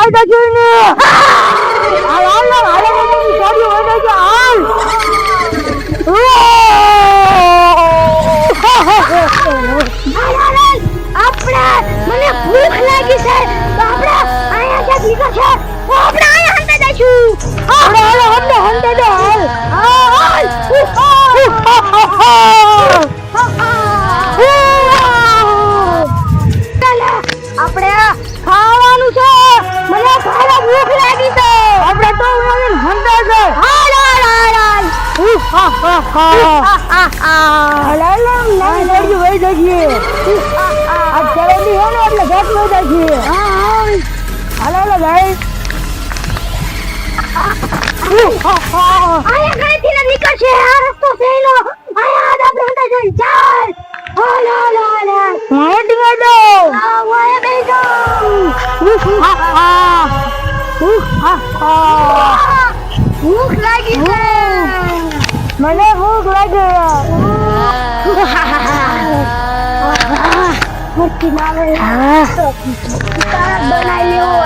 વાયદા જોઈને હાલ છોડી હોય છે હાલ આપણે મને ભૂખ લાગી છે તો આપણે આયા ક્યાંક લીધો છે આપણે આયા હંતે જઈશું આપણે હંતે દો આપણે ખાવાનું છે મને ખાવા ભૂખ લાગી છે આપણે તો હંતે છે હાલ વહી જઈએ આ ચરેલી હે ને એટલે ઘટ વહી જાય છે હાલો ભાઈ આયા ઘરેથી નીકળશે આ રસ્તો સહેલો આયા આપણે હંતા જઈ ચાલ હાલો મોટ ગડો વાય બેજો ભૂખ લાગી છે મને ભૂખ લાગે મસ્તી નાવે બનાવ્યો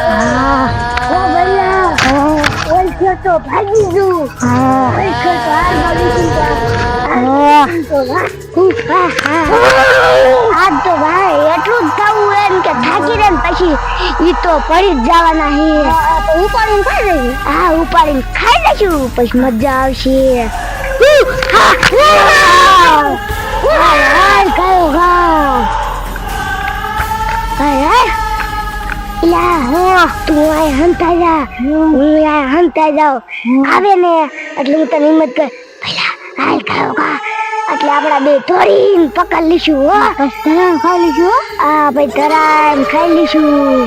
ઓ ભલા ઓય છે તો ભાગી જુ ઓય છે તો આ તો ભાઈ એટલું જ થવું એમ કે થાકી રે ને પછી ઈ તો પડી જ જવાના હે તો ઉપાડીને ખાઈ લઈએ હા ઉપાડીને ખાઈ લઈશું પછી મજા આવશે હંતા જાવ આવે ને એટલે હું તને હિંમત કર પેલા હાલ ખાઓ ખા એટલે આપડા બે થોડી પકડ લીશું હો ધરામ ખાઈ લીશું હા ભાઈ ધરામ ખાઈ લીશું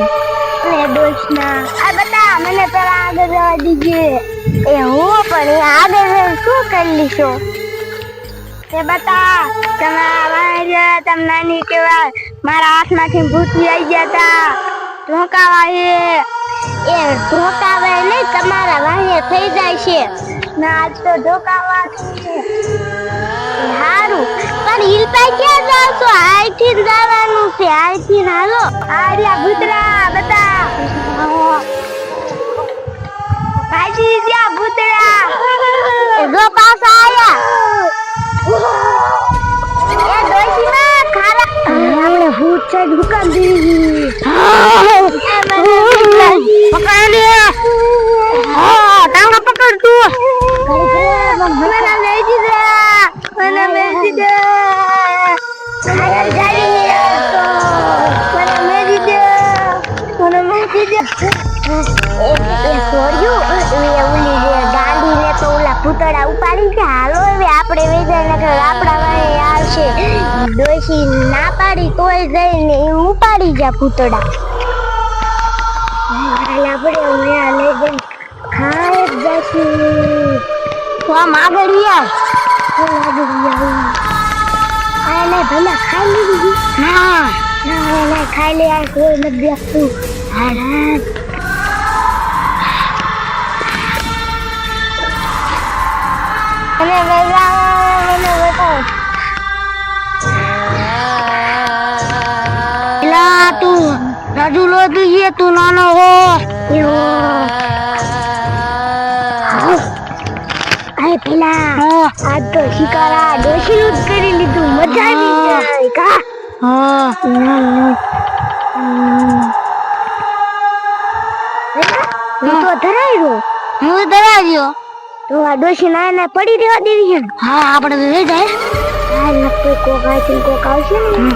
દોસ્તના આ બતા મને પેલા આગળ જવા દીજે એ હું પણ આગળ શું કરી લીશું તે બતા તમે તમે નાની કેવા મારા હાથમાંથી ભૂતી આવી ગયા હતા ધોકાવા એ ધોકાવા નહીં તમારા વાહે થઈ જાય છે ના આજ તો ધોકાવા છે હારું પણ હિલપા ક્યાં જાવ છો આઈથી જવાનું છે આઈથી હાલો આલા ભૂતરા બતા ભાજી જ્યાં ભૂતરા જો પાછા આયા એ દોશીના ખારા આપણે ભૂત છે દુકાન દીધી પકડ લે હા તાંગા પકડ તું મને લઈ દીધા મને મેજી દે મને જાઈ મને મેજી દે ગાંધી ને તો ઓલા પૂતળા ઉપાડી છે હાલો હવે આપણે વેચાઈને આપડા વાળે આવશે ડોશી ના પાડી તોય જઈને ઉપાડી જા પૂતળા આપણે અહીંયા લઈ જઈને ખાઈ જ જશું તો આમ આગળ આને ભલા ખાઈ લીધી ના ખાઈ લે આ કોઈ નથી દેખતું હારા અને એલા તું રાજુ લો દઈએ તું નાનો હો આય પેલા આ તો શિકારા ડોશીનું જ કરી લીધું મજા આવી જાય કા તો ધરાયો હું ધરાયો તો આ ડોશી ના પડી રહેવા દેવી છે હા આપણે તો રહી જાય હા નક્કી કોક આવશે ને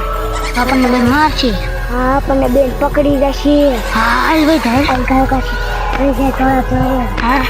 આપણને બેન મારશે હા આપણને બેન પકડી જશે હા હાલ ભાઈ થાય કાશે રહી જાય થોડા હા